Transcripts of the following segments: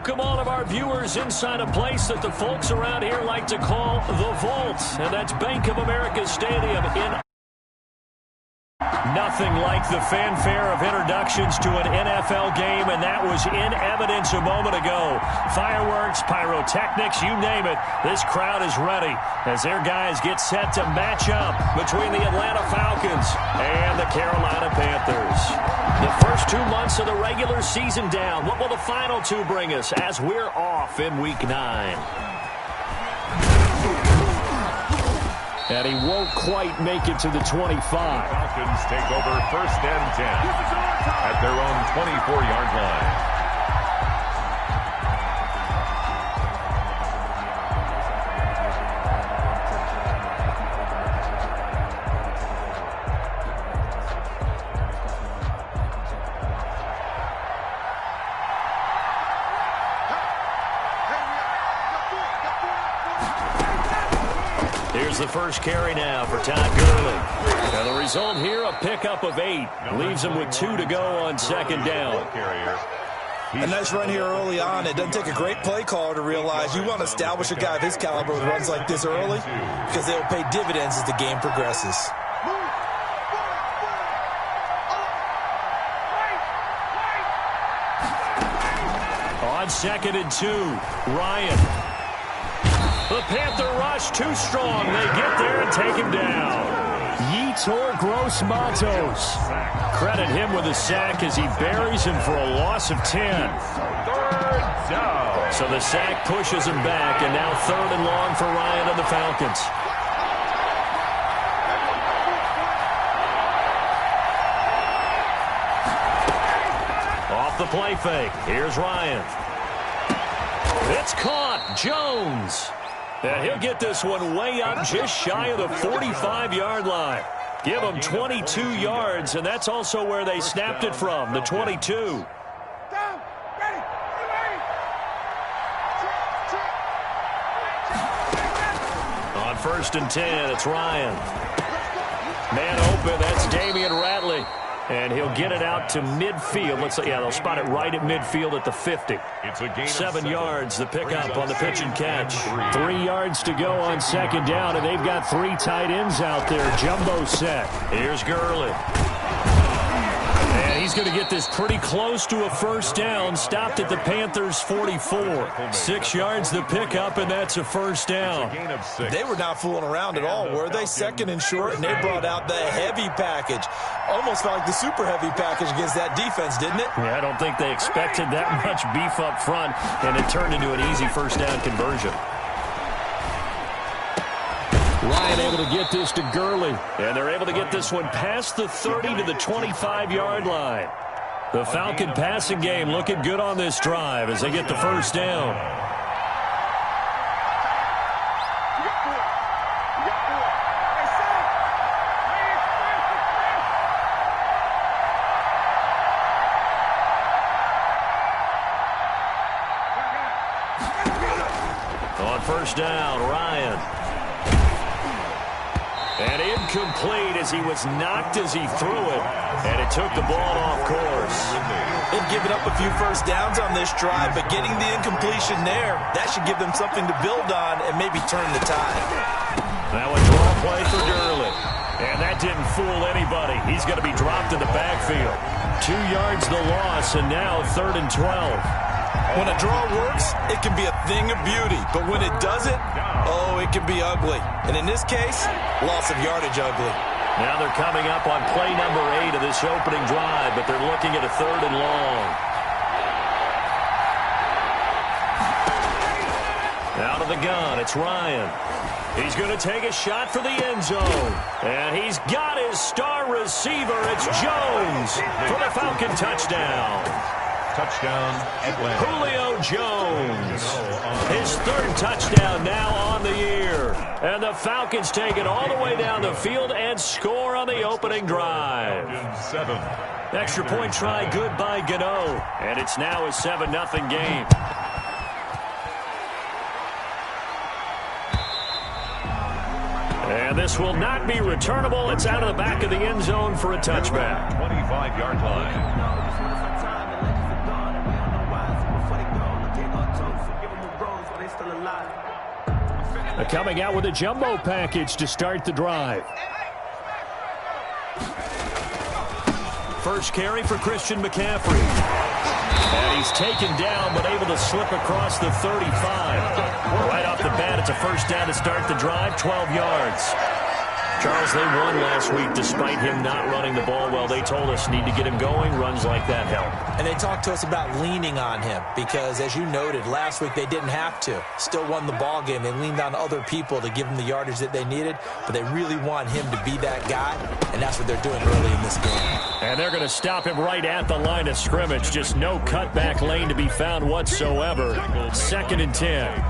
welcome all of our viewers inside a place that the folks around here like to call the Vault, and that's Bank of America Stadium in nothing like the fanfare of introductions to an NFL game, and that was in evidence a moment ago. Fireworks, pyrotechnics, you name it. This crowd is ready as their guys get set to match up between the Atlanta Falcons and the Carolina Panthers. The first 2 months of the regular season down. What will the final two bring us as we're off in Week 9? And he won't quite make it to the 25. Falcons take over 1st and 10 at their own 24-yard line. Here's the first carry now for Todd Gurley. And the result here, a pickup of 8. Leaves him with 2 to go on 2nd down. A nice run here early on. It doesn't take a great play caller to realize you want to establish a guy of his caliber with runs like this early because they'll pay dividends as the game progresses. On 2nd and 2, Ryan. The Panther rush too strong. They get there and take him down. Yetur Gross-Matos. Credit him with a sack as he buries him for a loss of 10. 3rd down. So the sack pushes him back, and now 3rd and long for Ryan and the Falcons. Off the play fake. Here's Ryan. It's caught. Jones. And he'll get this one way up just shy of the 45-yard line. Give them 22 yards, and that's also where they snapped it from, the 22. On 1st and 10, it's Ryan. Man open, that's Damian Ratley. And he'll get it out to midfield. They'll spot it right at midfield at the 50. 7 yards, the pickup on the pitch and catch. 3 yards to go on 2nd down, and they've got 3 tight ends out there. Jumbo set. Here's Gurley. And he's going to get this pretty close to a 1st down. Stopped at the Panthers' 44. 6 yards the pickup, and that's a 1st down. They were not fooling around at all, were they? 2nd and short, and they brought out the heavy package. Almost felt like the super heavy package against that defense, didn't it? Yeah, I don't think they expected that much beef up front, and it turned into an easy 1st down conversion. Ryan able to get this to Gurley, and they're able to get this one past the 30 to the 25-yard line. The Falcon passing game looking good on this drive as they get the 1st down. On 1st down, Ryan. And incomplete as he was knocked as he threw it. And it took the ball off course. They've given up a few 1st downs on this drive, but getting the incompletion there, that should give them something to build on and maybe turn the tide. Now a draw play for Gurley. And that didn't fool anybody. He's going to be dropped in the backfield. 2 yards the loss, and now 3rd and 12. When a draw works, it can be a thing of beauty. But when it doesn't, oh, it can be ugly. And in this case, loss of yardage ugly. Now they're coming up on play number 8 of this opening drive, but they're looking at a 3rd and long. Out of the gun, it's Ryan. He's going to take a shot for the end zone. And he's got his star receiver. It's Jones for the Falcon touchdown. Touchdown, Atlanta. Julio Jones. His 3rd touchdown now on the year. And the Falcons take it all the way down the field and score on the opening drive. 7. Extra point try good by Gano. And it's now a 7-0 game. And this will not be returnable. It's out of the back of the end zone for a touchback. 25-yard line. Coming out with a jumbo package to start the drive. First carry for Christian McCaffrey. And he's taken down, but able to slip across the 35. Right off the bat, it's a first down to start the drive, 12 yards. Charles, they won last week despite him not running the ball well. They told us need to get him going. Runs like that help. And they talked to us about leaning on him because, as you noted, last week they didn't have to. Still won the ball game. They leaned on other people to give them the yardage that they needed, but they really want him to be that guy, and that's what they're doing early in this game. And they're going to stop him right at the line of scrimmage. Just no cutback lane to be found whatsoever. 2nd and 10.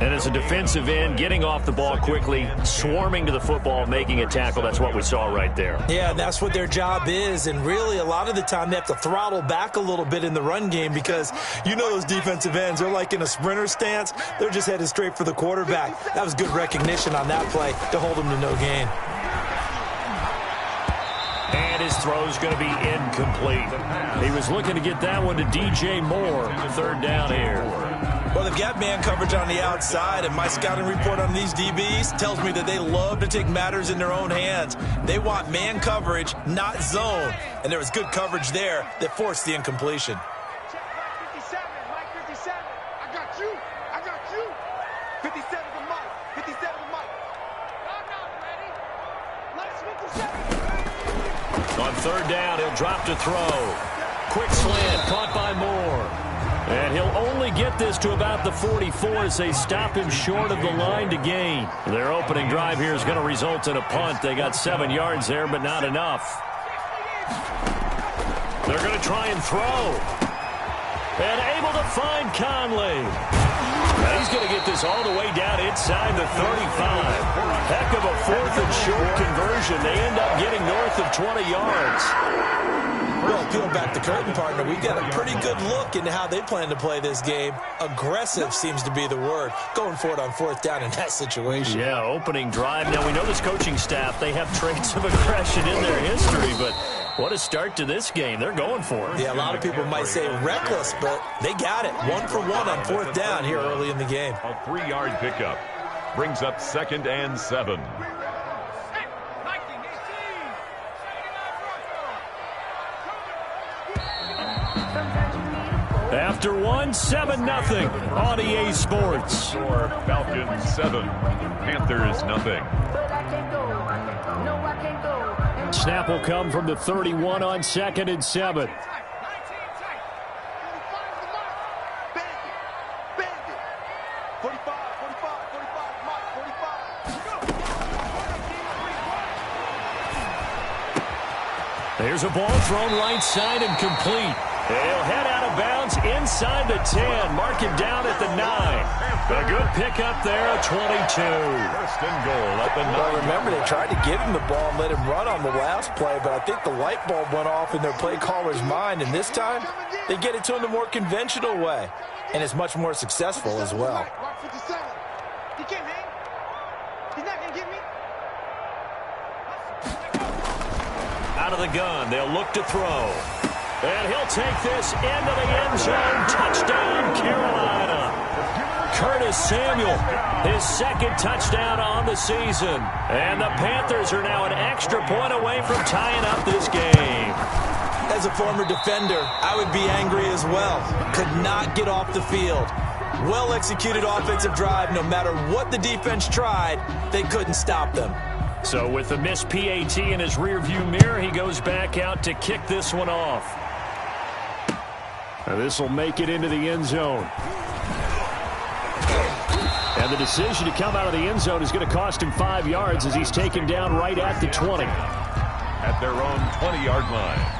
And as a defensive end, getting off the ball quickly, swarming to the football, making a tackle, that's what we saw right there. Yeah, that's what their job is, and really a lot of the time they have to throttle back a little bit in the run game because you know those defensive ends, they're like in a sprinter stance. They're just headed straight for the quarterback. That was good recognition on that play to hold them to no gain. And his throw's going to be incomplete. He was looking to get that one to DJ Moore. 3rd down here. Well, they've got man coverage on the outside, and my scouting report on these DBs tells me that they love to take matters in their own hands. They want man coverage, not zone. And there was good coverage there that forced the incompletion. Check Mike 57, Mike 57. I got you. 57 to Mike. 57 to Mike. I'm not ready. Let's 57. On 3rd down, he'll drop to throw. Quick slant, caught by Moore. And he'll only get this to about the 44 as they stop him short of the line to gain. Their opening drive here is going to result in a punt. They got 7 yards there, but not enough. They're going to try and throw. And able to find Conley. Now he's going to get this all the way down inside the 35. Heck of a 4th and short conversion. They end up getting north of 20 yards. Well, peel back the curtain, partner. We've got a pretty good look into how they plan to play this game. Aggressive seems to be the word. Going for it on 4th down in that situation. Yeah, opening drive. Now, we know this coaching staff, they have traits of aggression in their history, but what a start to this game. They're going for it. Yeah, a lot of people might say reckless, but they got it. 1 for 1 on 4th down here early in the game. A 3-yard pickup brings up 2nd and 7. After 1, 7-0 on EA Sports. Score Falcons 7, Panthers 0. Snap will come from the 31 on 2nd and 7. There's a ball thrown right side and complete. He'll head out of bounds inside the 10. Mark him down at the 9. A good pickup there, a 22. First and goal at the 9. Well, remember, they tried to give him the ball and let him run on the last play, but I think the light bulb went off in their play caller's mind, and this time they get it to him the more conventional way, and it's much more successful as well. He can't hang. He's not going to get me. Out of the gun, they'll look to throw. And he'll take this into the end zone. Touchdown, Carolina. Curtis Samuel, his 2nd touchdown on the season. And the Panthers are now an extra point away from tying up this game. As a former defender, I would be angry as well. Could not get off the field. Well-executed offensive drive. No matter what the defense tried, they couldn't stop them. So with the missed PAT in his rearview mirror, he goes back out to kick this one off. This will make it into the end zone. And the decision to come out of the end zone is going to cost him 5 yards as he's taken down right at the 20. At their own 20-yard line.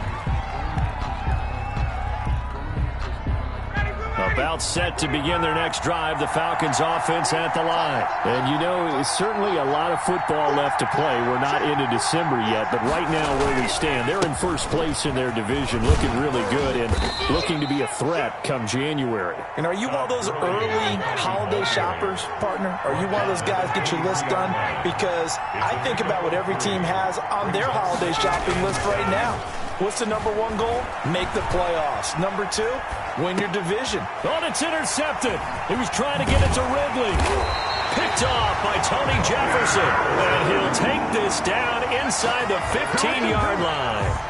About set to begin their next drive, the Falcons offense at the line. And you know, it's certainly a lot of football left to play. We're not into December yet, but right now where we stand, they're in first place in their division, looking really good and looking to be a threat come January. And are you one of those early holiday shoppers, partner? Are you one of those guys get your list done? Because I think about what every team has on their holiday shopping list right now. What's the #1 goal? Make the playoffs. #2, win your division. Oh, it's intercepted. He was trying to get it to Ridley. Picked off by Tony Jefferson. And he'll take this down inside the 15-yard line.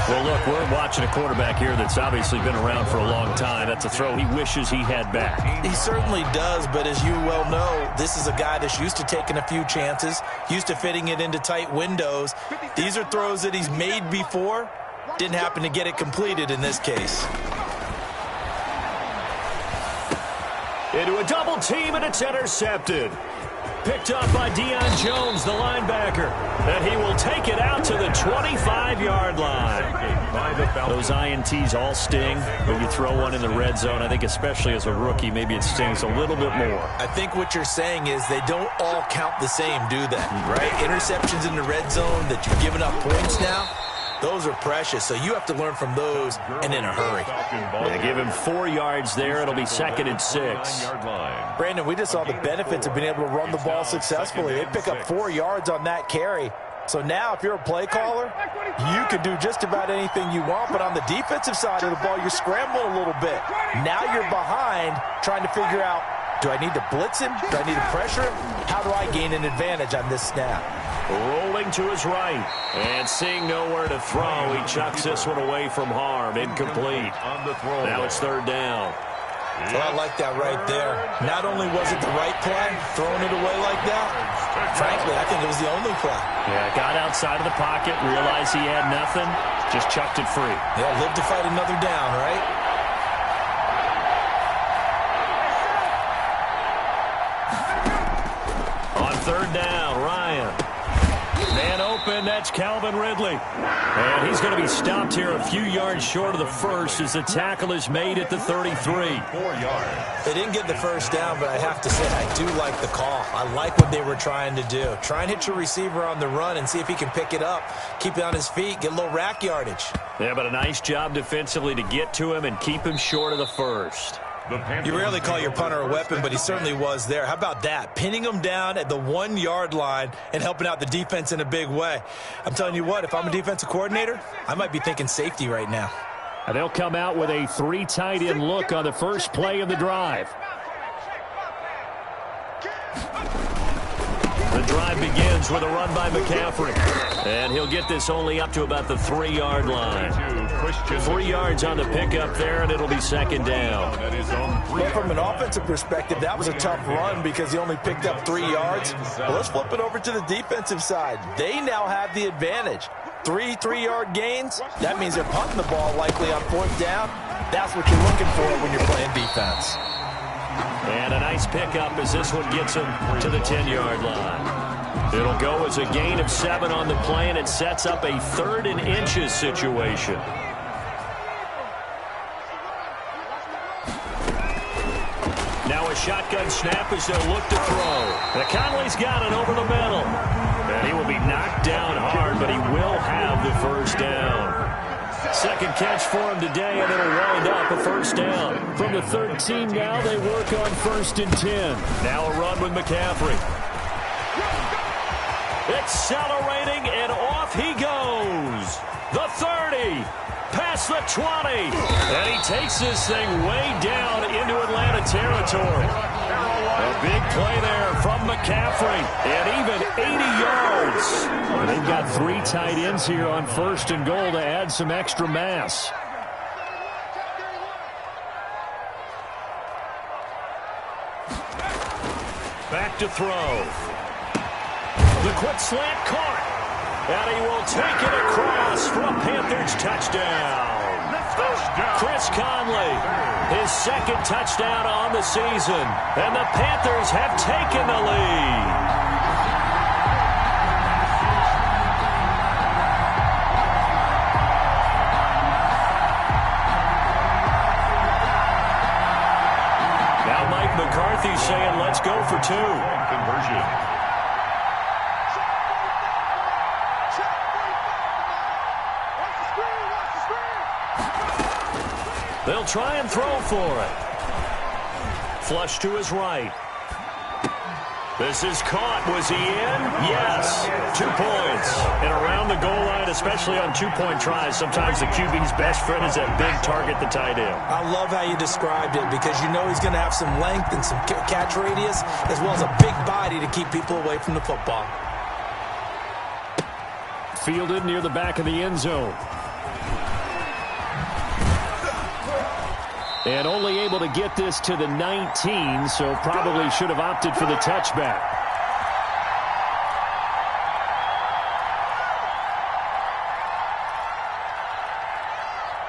Well, look, we're watching a quarterback here that's obviously been around for a long time. That's a throw he wishes he had back. He certainly does, but as you well know, this is a guy that's used to taking a few chances, used to fitting it into tight windows. These are throws that he's made before. Didn't happen to get it completed in this case. Into a double team, and it's intercepted. Picked up by Deion Jones, the linebacker. And he will take it out to the 25-yard line. Those INTs all sting when you throw one in the red zone. I think especially as a rookie, maybe it stings a little bit more. I think what you're saying is they don't all count the same, do they? Right? Interceptions in the red zone that you've given up points now, those are precious, so you have to learn from those and in a hurry. Yeah, give him 4 yards there. It'll be 2nd and 6. Brandon, we just saw the benefits of being able to run the ball successfully. They pick up 4 yards on that carry. So now if you're a play caller, you can do just about anything you want, but on the defensive side of the ball, you're scrambling a little bit. Now you're behind trying to figure out, do I need to blitz him? Do I need to pressure him? How do I gain an advantage on this snap? Rolling to his right, and seeing nowhere to throw, he chucks this one away from harm. Incomplete. Now it's 3rd down. Well, I like that right there. Not only was it the right play, throwing it away like that, frankly, I think it was the only play. Yeah, got outside of the pocket, realized he had nothing, just chucked it free. Yeah, live to fight another down, right? On 3rd down, Ryan. Man open, that's Calvin Ridley. And he's going to be stopped here a few yards short of the first as the tackle is made at the 33. 4 yards. They didn't get the first down, but I have to say I do like the call. I like what they were trying to do. Try and hit your receiver on the run and see if he can pick it up, keep it on his feet, get a little rack yardage. Yeah, but a nice job defensively to get to him and keep him short of the first. You rarely call your punter a weapon, but he certainly was there. How about that? Pinning him down at the 1-yard line and helping out the defense in a big way. I'm telling you what, if I'm a defensive coordinator, I might be thinking safety right now. And they'll come out with a 3 tight end look on the first play of the drive. The drive begins with a run by McCaffrey. And he'll get this only up to about the 3-yard line. 3 yards on the pickup there, and it'll be 2nd down. Well, from an offensive perspective, that was a tough run because he only picked up 3 yards. Well, let's flip it over to the defensive side. They now have the advantage. 3 3-yard gains, that means they're punting the ball likely on 4th down. That's what you're looking for when you're playing defense. And a nice pickup as this one gets him to the 10-yard line. It'll go as a gain of 7 on the play, and it sets up a 3rd and inches situation. Now a shotgun snap as they'll look to throw. And Conley's got it over the middle. And he will be knocked down hard, but he will have the first down. 2nd catch for him today, and it'll wind up a first down. From the 13 now, they work on 1st and 10. Now a run with McCaffrey. Accelerating, and off he goes. The 30, past the 20. And he takes this thing way down into Atlanta territory. A big play there from McCaffrey, and even 80 yards. They've got 3 tight ends here on 1st and goal to add some extra mass. Back to throw. The quick slant caught. And he will take it across for a Panthers touchdown. Chris Conley, his 2nd touchdown on the season. And the Panthers have taken the lead. Now Mike McCarthy saying, let's go for 2. Conversion. They'll try and throw for it. Flush to his right. This is caught. Was he in? Yes. 2 points. And around the goal line, especially on two-point tries, sometimes the QB's best friend is that big target, the tight end. I love how you described it because you know he's going to have some length and some catch radius as well as a big body to keep people away from the football. Fielded near the back of the end zone. And only able to get this to the 19, so probably should have opted for the touchback.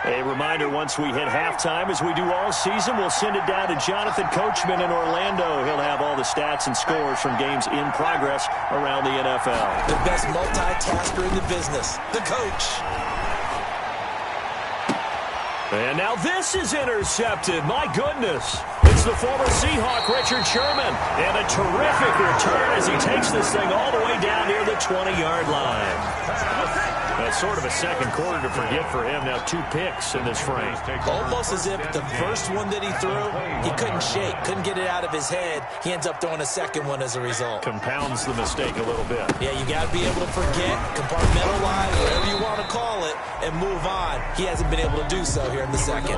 A reminder, once we hit halftime, as we do all season, we'll send it down to Jonathan Coachman in Orlando. He'll have all the stats and scores from games in progress around the NFL. The best multitasker in the business, the coach. And now this is intercepted. My goodness. It's the former Seahawk, Richard Sherman. And a terrific return as he takes this thing all the way down near the 20-yard line. That's sort of a second quarter to forget for him. Now 2 picks in this frame. Almost as if the first one that he threw, he couldn't shake, couldn't get it out of his head. He ends up throwing a second one as a result. Compounds the mistake a little bit. Yeah, you got to be able to forget, compartmentalize, whatever you want to call it, and move on. He hasn't been able to do so here in the second.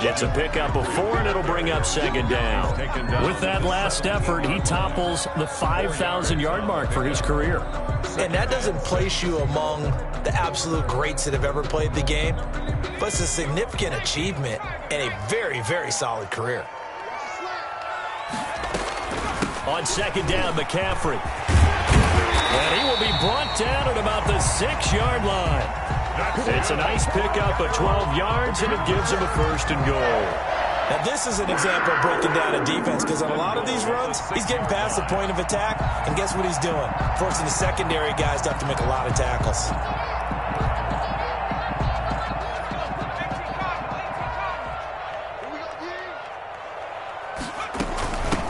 Gets a pickup of 4, and it'll bring up second down. With that last effort, he topples the 5,000-yard mark for his career. And that doesn't place you among the absolute greats that have ever played the game, but it's a significant achievement and a very, very solid career. On second down, McCaffrey. And he will be brought down at about the 6-yard line. It's a nice pickup of 12 yards, and it gives him a first and goal. Now, this is an example of breaking down a defense because on a lot of these runs, he's getting past the point of attack, and guess what he's doing? Forcing the secondary guys to have to make a lot of tackles.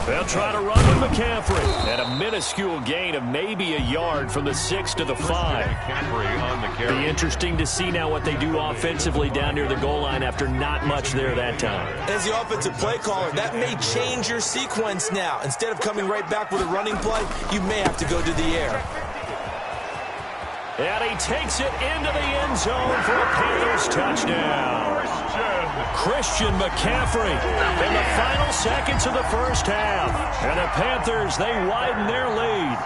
They'll try to run with McCaffrey. And a minuscule gain of maybe a yard from the 6 to the 5. Be interesting to see now what they do offensively down near the goal line after not much there that time. As the offensive play caller, that may change your sequence now. Instead of coming right back with a running play, you may have to go to the air. And he takes it into the end zone for a Panthers touchdown. Christian McCaffrey in the final seconds of the first half. And the Panthers, they widen their lead.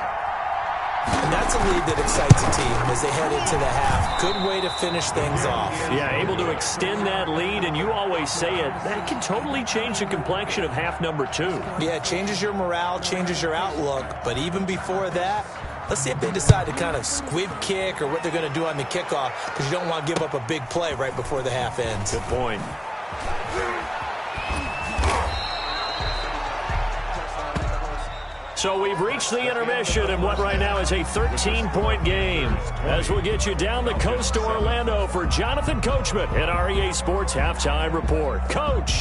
And that's a lead that excites a team as they head into the half. Good way to finish things off. Yeah, able to extend that lead, and you always say it, that can totally change the complexion of half number 2. Yeah, it changes your morale, changes your outlook. But even before that, let's see if they decide to kind of squib kick or what they're going to do on the kickoff, because you don't want to give up a big play right before the half ends. Good point. So we've reached the intermission in what right now is a 13-point game. As we'll get you down the coast to Orlando for Jonathan Coachman at REA Sports Halftime Report. Coach.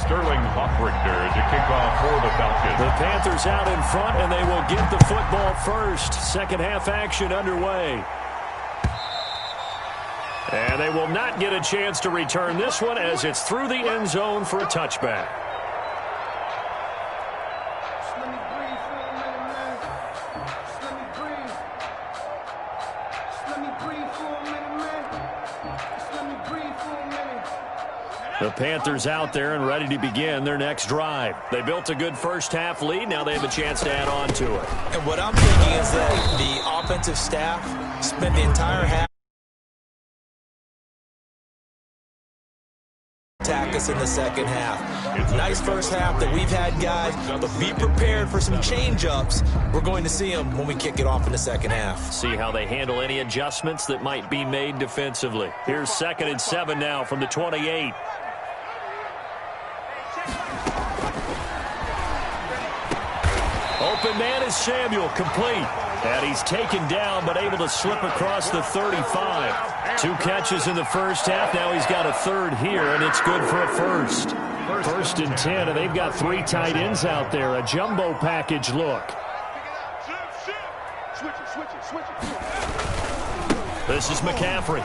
Sterling Hockrichter to kick off for the Falcons. The Panthers out in front, and they will get the football first. Second half action underway. And they will not get a chance to return this one as it's through the end zone for a touchback. The Panthers out there and ready to begin their next drive. They built a good first-half lead. Now they have a chance to add on to it. And what I'm thinking is that the offensive staff spent the entire half attack us in the second half. Nice first half that we've had, guys, but be prepared for some change-ups. We're going to see them when we kick it off in the second half. See how they handle any adjustments that might be made defensively. Here's 2nd and 7 now from the 28. Open man is Samuel, complete. And he's taken down but able to slip across the 35. 2 catches in the first half. Now he's got a third here, and it's good for a first. 1st and 10, and they've got 3 tight ends out there. A jumbo package look. This is McCaffrey.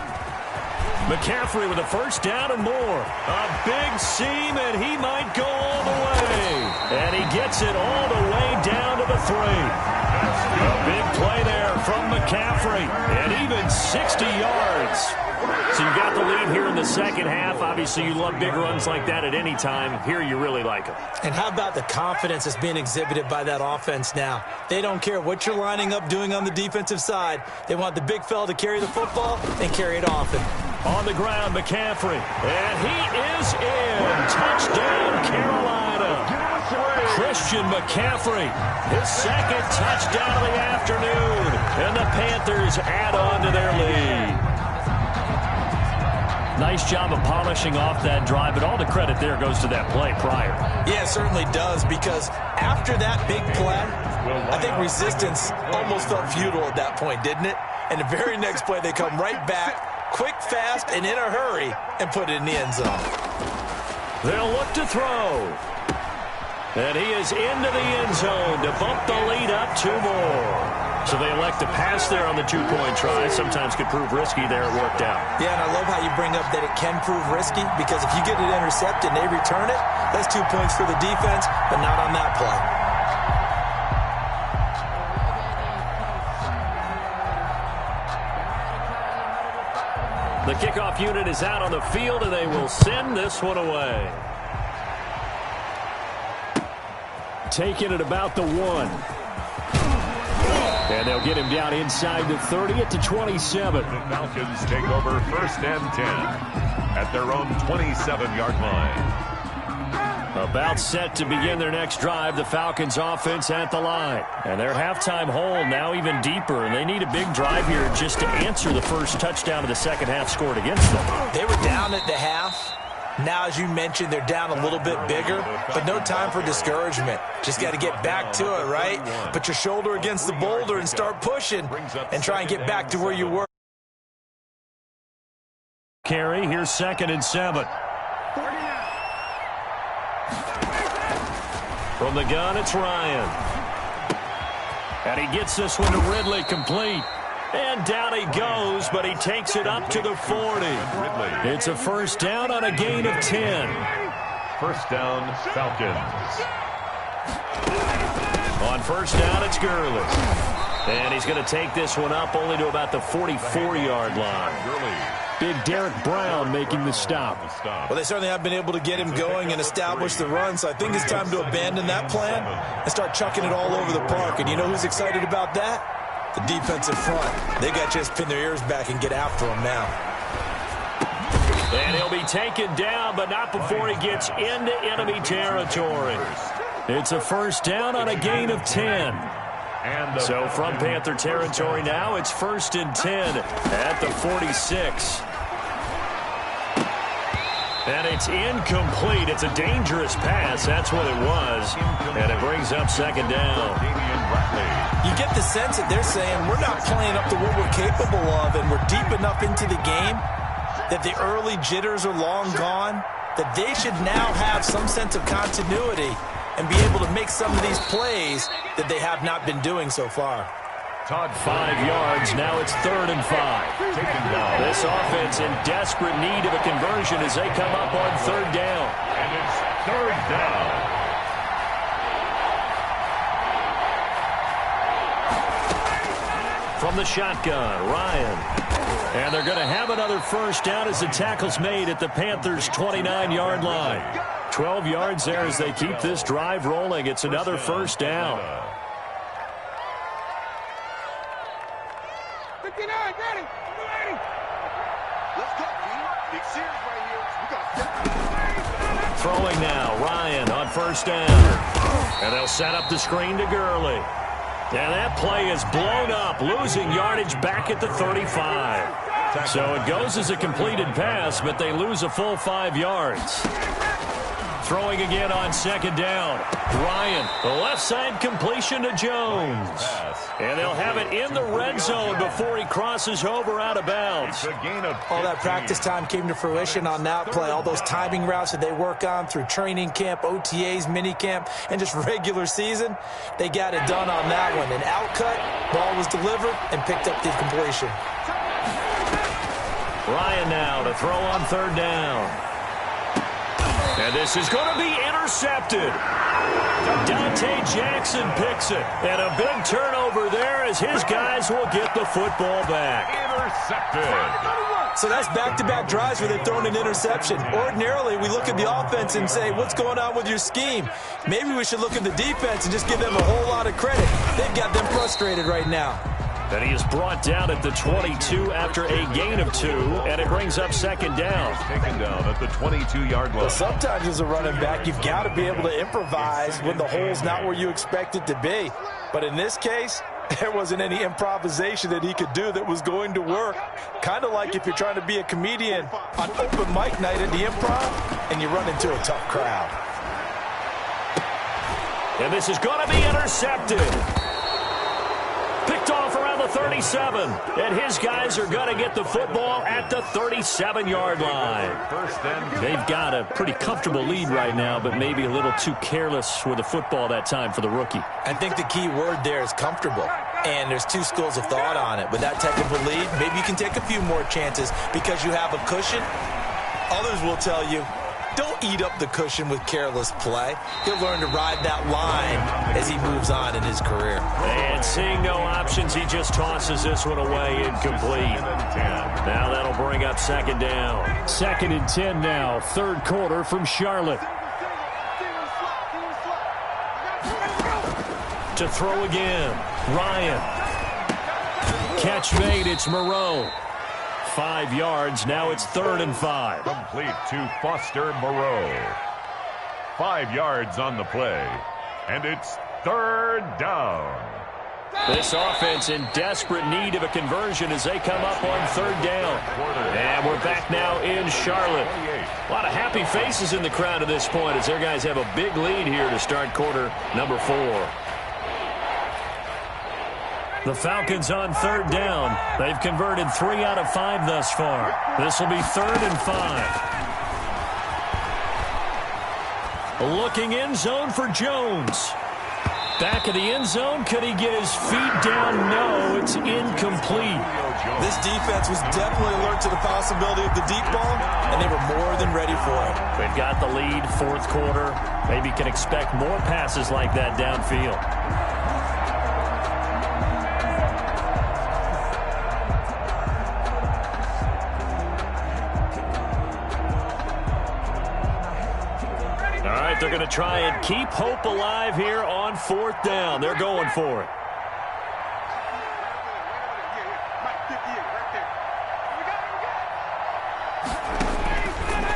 McCaffrey with a first down and more. A big seam, and he might go all the way. And he gets it all the way down to the 3. A big play there from McCaffrey, and even 60 yards. So you got the lead here in the second half. Obviously, you love big runs like that at any time. Here, you really like them. And how about the confidence that's being exhibited by that offense now? They don't care what you're lining up doing on the defensive side. They want the big fella to carry the football and carry it often. On the ground, McCaffrey. And he is in. Touchdown, Carolina. Christian McCaffrey, his second touchdown of the afternoon. And the Panthers add on to their lead. Nice job of polishing off that drive, but all the credit there goes to that play prior. Yeah, it certainly does, because after that big play, I think resistance almost felt futile at that point, didn't it? And the very next play, they come right back, quick, fast, and in a hurry, and put it in the end zone. They'll look to throw. And he is into the end zone to bump the lead up 2 more. So they elect to pass there on the 2-point try. Sometimes could prove risky there. It worked out. Yeah, and I love how you bring up that it can prove risky, because if you get it intercepted and they return it, that's 2 points for the defense, but not on that play. The kickoff unit is out on the field, and they will send this one away. Taking it about the 1. And they'll get him down inside the 30 at the 27. The Falcons take over 1st and 10 at their own 27-yard line. About set to begin their next drive, the Falcons offense at the line. And their halftime hole now even deeper, and they need a big drive here just to answer the first touchdown of the second half scored against them. They were down at the half. Now, as you mentioned, they're down a little bit bigger, but no time for discouragement. Just got to get back to it, right? Put your shoulder against the boulder and start pushing and try and get back to where you were. Carry, here's 2nd and 7. From the gun, it's Ryan. And he gets this one to Ridley, complete. And down he goes, but he takes it up to the 40. It's a first down on a gain of 10. First down, Falcons. On first down, it's Gurley. And he's going to take this one up only to about the 44-yard line. Big Derek Brown making the stop. Well, they certainly have been able to get him going and establish the run, so I think it's time to abandon that plan and start chucking it all over the park. And you know who's excited about that? The defensive front. They got to just pin their ears back and get after him now. And he'll be taken down, but not before he gets into enemy territory. It's a first down on a gain of 10. So from Panther territory now, it's 1st and 10 at the 46. And it's incomplete. It's a dangerous pass. That's what it was. And it brings up 2nd down. You get the sense that they're saying we're not playing up to what we're capable of, and we're deep enough into the game that the early jitters are long gone, that they should now have some sense of continuity and be able to make some of these plays that they have not been doing so far. Todd, 5 yards. Now it's 3rd and 5. This offense in desperate need of a conversion as they come up on 3rd down. And it's 3rd down. From the shotgun, Ryan. And they're going to have another first down as the tackle's made at the Panthers' 29-yard line. 12 yards there as they keep this drive rolling. It's another first down. 59, ready. Let's go, team. Big series right here. We got Throwing now, Ryan on first down. And they'll set up the screen to Gurley. And that play is blown up, losing yardage back at the 35. So it goes as a completed pass, but they lose a full 5 yards. Throwing again on 2nd down. Ryan, the left side completion to Jones. And they'll have it in the red zone before he crosses over out of bounds. All that practice time came to fruition on that play. All those timing routes that they work on through training camp, OTAs, minicamp, and just regular season, they got it done on that one. An outcut, ball was delivered, and picked up the completion. Ryan now to throw on third down. And this is going to be intercepted. Dante Jackson picks it. And a big turnover there as his guys will get the football back. Intercepted. So that's back-to-back drives where they've thrown an interception. Ordinarily, we look at the offense and say, what's going on with your scheme? Maybe we should look at the defense and just give them a whole lot of credit. They've got them frustrated right now. And he is brought down at the 22 after a gain of 2, and it brings up second down. Taken down at the 22-yard line. Well, sometimes as a running back, you've got to be able to improvise when the hole's not where you expect it to be. But in this case, there wasn't any improvisation that he could do that was going to work. Kind of like if you're trying to be a comedian on open mic night at the Improv and you run into a tough crowd. And this is going to be intercepted. Picked off around the 37. And his guys are going to get the football at the 37-yard line. First and They've got a pretty comfortable lead right now, but maybe a little too careless with the football that time for the rookie. I think the key word there is comfortable. And there's two schools of thought on it. With that type of a lead, maybe you can take a few more chances because you have a cushion. Others will tell you, don't eat up the cushion with careless play. He'll learn to ride that line as he moves on in his career. And seeing no options, he just tosses this one away incomplete. Now that'll bring up second down. 2nd and 10 now, third quarter from Charlotte. To throw again, Ryan. Catch made, it's Moreau. 5 yards, now it's 3rd and 5. complete to Foster Moreau. 5 yards on the play, and it's 3rd down. This offense in desperate need of a conversion as they come up on 3rd down. And we're back now in Charlotte. A lot of happy faces in the crowd at this point as their guys have a big lead here to start quarter number 4. The Falcons on 3rd down. They've converted 3 out of 5 thus far. This will be 3rd and 5. Looking end zone for Jones. Back of the end zone. Could he get his feet down? No, it's incomplete. This defense was definitely alert to the possibility of the deep ball, and they were more than ready for it. They've got the lead, 4th quarter. Maybe can expect more passes like that downfield. They're going to try and keep hope alive here on 4th down. They're going for it.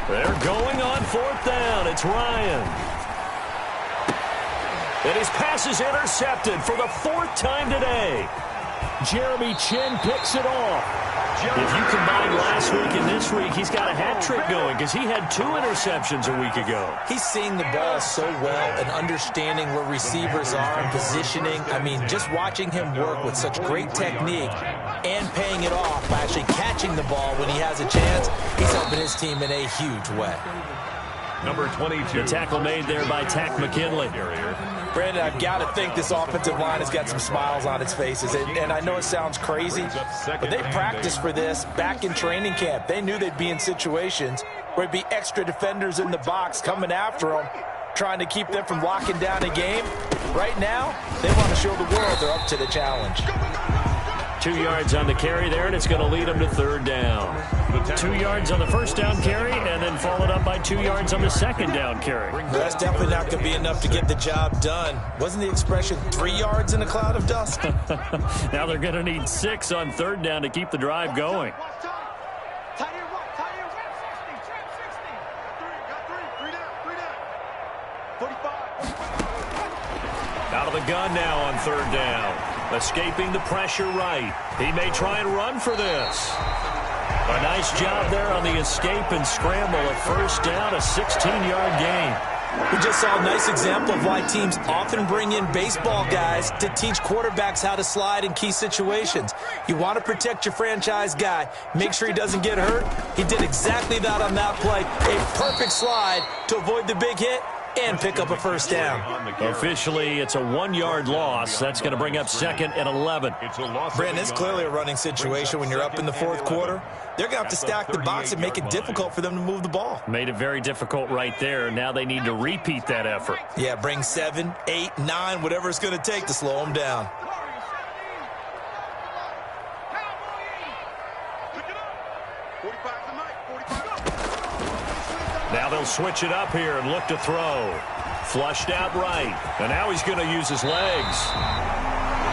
They're going on 4th down. It's Ryan. And his pass is intercepted for the 4th time today. Jeremy Chin picks it off. If you combine last week and this week, he's got a hat trick going because he had 2 interceptions a week ago. He's seeing the ball so well and understanding where receivers are and positioning. I mean, just watching him work with such great technique and paying it off by actually catching the ball when he has a chance, he's helping his team in a huge way. Number 22. The tackle made there by Tack McKinley. Brandon, I've got to think this offensive line has got some smiles on its faces. And I know it sounds crazy, but they practiced for this back in training camp. They knew they'd be in situations where it'd be extra defenders in the box coming after them, trying to keep them from locking down a game. Right now, they want to show the world they're up to the challenge. 2 yards on the carry there, and it's going to lead them to 3rd down. 2 yards on the 1st down carry, and then followed up by 2 yards on the 2nd down carry. That's definitely not going to be enough to get the job done. Wasn't the expression 3 yards in a cloud of dust? Now they're going to need 6 on 3rd down to keep the drive going. Out of the gun now on 3rd down. Escaping the pressure right. He may try and run for this. A nice job there on the escape and scramble. A 1st down, a 16-yard gain. We just saw a nice example of why teams often bring in baseball guys to teach quarterbacks how to slide in key situations. You want to protect your franchise guy. Make sure he doesn't get hurt. He did exactly that on that play. A perfect slide to avoid the big hit and pick up a 1st down. Officially, it's a 1-yard loss. That's going to bring up 2nd and 11. Brandon, it's clearly a running situation when you're up in the 4th quarter. they're going to have to stack the box and make it difficult for them to move the ball. Made it very difficult right there. Now they need to repeat that effort. Yeah, bring 7, 8, 9, whatever it's going to take to slow them down. Now they'll switch it up here and look to throw. Flushed out right. And now he's going to use his legs.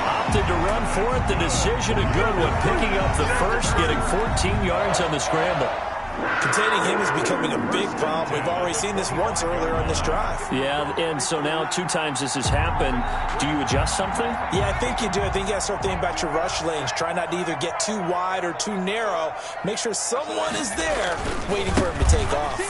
Opted to run for it. The decision, a good one. Picking up the first, getting 14 yards on the scramble. Containing him is becoming a big problem. We've already seen this once earlier on this drive. Yeah, and so now 2 times this has happened. Do you adjust something? Yeah, I think you do. I think you got to start thinking about your rush lanes. Try not to either get too wide or too narrow. Make sure someone is there waiting for him to take off.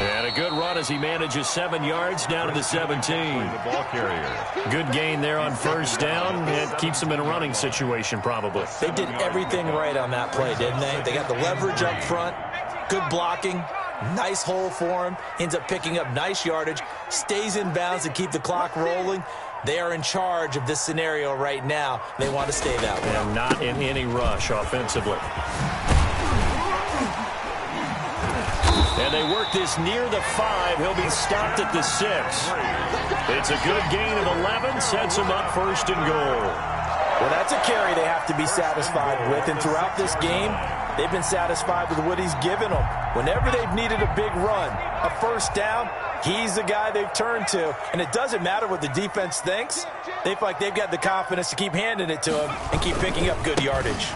And a good run as he manages 7 yards down to the 17. The ball carrier. Good gain there on first down. It keeps him in a running situation probably. They did everything right on that play, didn't they? They got the leverage up front, good blocking, nice hole for him, ends up picking up nice yardage, stays in bounds to keep the clock rolling. They are in charge of this scenario right now. They want to stay that way. And not in any rush offensively. And they work this near the 5. He'll be stopped at the 6. It's a good gain of 11. Sets him up first and goal. Well, that's a carry they have to be satisfied with. And throughout this game, they've been satisfied with what he's given them. Whenever they've needed a big run, a first down, he's the guy they've turned to. And it doesn't matter what the defense thinks. They feel like they've got the confidence to keep handing it to him and keep picking up good yardage.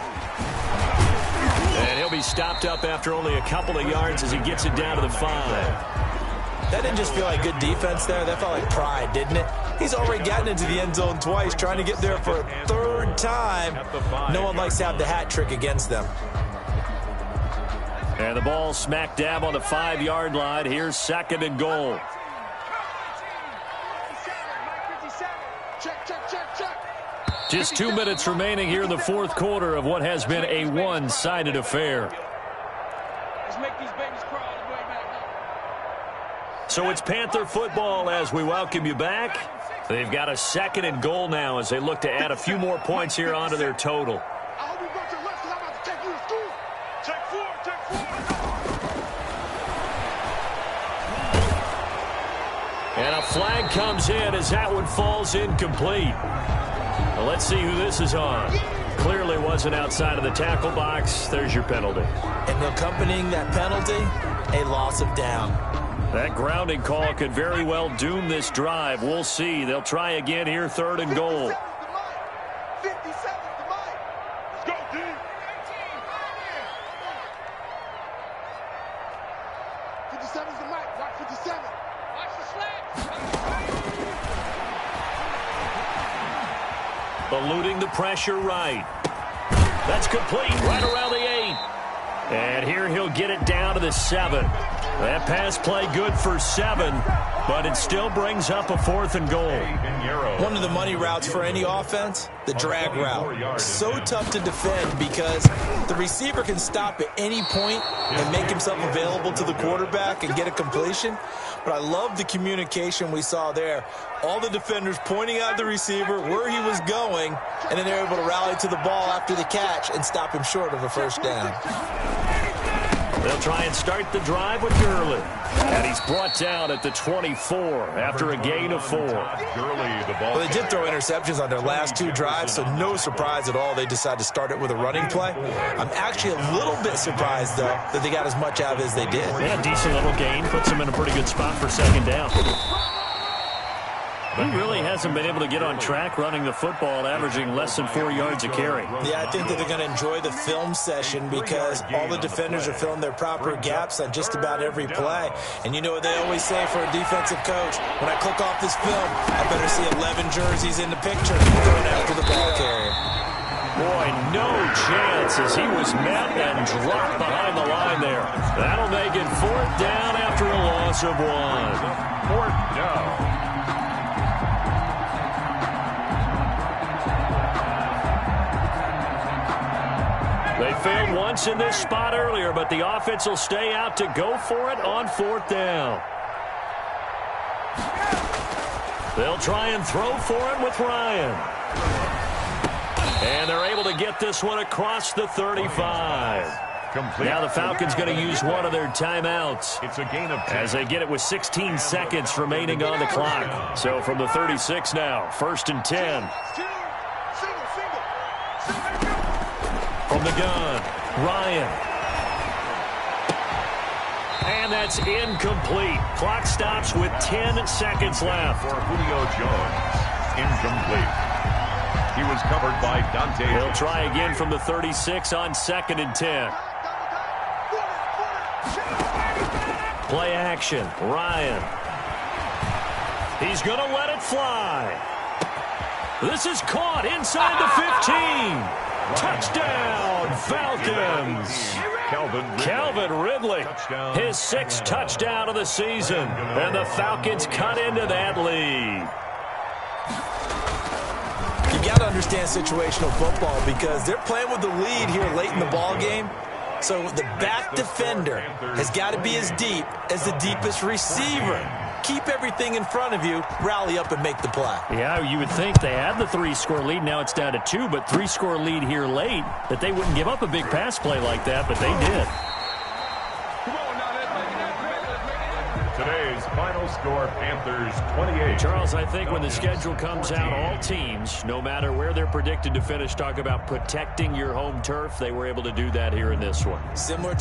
And he'll be stopped up after only a couple of yards as he gets it down to the 5. That didn't just feel like good defense there. That felt like pride, didn't it? He's already gotten into the end zone twice, trying to get there for a third time. No one likes to have the hat trick against them. And the ball smack dab on the 5-yard line. Here's second and goal. Just 2 minutes remaining here in the fourth quarter of what has been a one-sided affair. Let's make these babies crawl all the way back. So it's Panther football as we welcome you back. They've got a second and goal now as they look to add a few more points here onto their total. I hope you got your left, 'cause I'm about to take you to school. Take 4, take 4. And a flag comes in as that one falls incomplete. Well, let's see who this is on. Clearly wasn't outside of the tackle box. There's your penalty. And accompanying that penalty, a loss of down. That grounding call could very well doom this drive. We'll see. They'll try again here, third and goal. 57 to Mike. Let's go, dude. 57 to Mike. Watch 57. Watch the slap. Eluding the pressure right. That's complete right around the 8. And here he'll get it down to the 7. That pass play good for 7, but it still brings up a fourth and goal. One of the money routes for any offense, the drag route. So tough to defend because the receiver can stop at any point and make himself available to the quarterback and get a completion. But I love the communication we saw there. All the defenders pointing out the receiver, where he was going, and then they're able to rally to the ball after the catch and stop him short of a first down. They'll try and start the drive with Gurley. And he's brought down at the 24 after a gain of 4. Well, they did throw interceptions on their last 2 drives, so no surprise at all they decided to start it with a running play. I'm actually a little bit surprised, though, that they got as much out of it as they did. Yeah, decent little gain. Puts them in a pretty good spot for second down. He really hasn't been able to get on track running the football, averaging less than 4 yards a carry. Yeah, I think that they're going to enjoy the film session because all the defenders are filling their proper gaps on just about every play. And you know what they always say for a defensive coach? When I click off this film, I better see 11 jerseys in the picture going after the ball carrier. Boy, no chance as he was met and dropped behind the line there. That'll make it fourth down after a loss of 1. Fourth down. They failed once in this spot earlier, but the offense will stay out to go for it on fourth down. They'll try and throw for it with Ryan. And they're able to get this one across the 35. Complete. Now the Falcons going to use one of their timeouts. It's a gain of 10. As they get it with 16 seconds remaining on the clock. So from the 36 now, 1st and 10. From the gun, Ryan. And that's incomplete. Clock stops with 10 seconds left. For Julio Jones, incomplete. He was covered by Dante. He'll try again from the 36 on 2nd and 10. Play action, Ryan. He's going to let it fly. This is caught inside the 15. Touchdown, Falcons. Calvin Ridley, his 6th touchdown of the season. And the Falcons cut into that lead. You got to understand situational football because they're playing with the lead here late in the ball game. So the back defender has got to be as deep as the deepest receiver. Keep everything in front of you, rally up and make the play. Yeah, you would think they had the 3-score lead. Now it's down to 2, but 3-score lead here late, that they wouldn't give up a big pass play like that, but they did. Today's final score, Panthers 28. Charles, I think when the schedule comes out, all teams, no matter where they're predicted to finish, talk about protecting your home turf. They were able to do that here in this one. Similar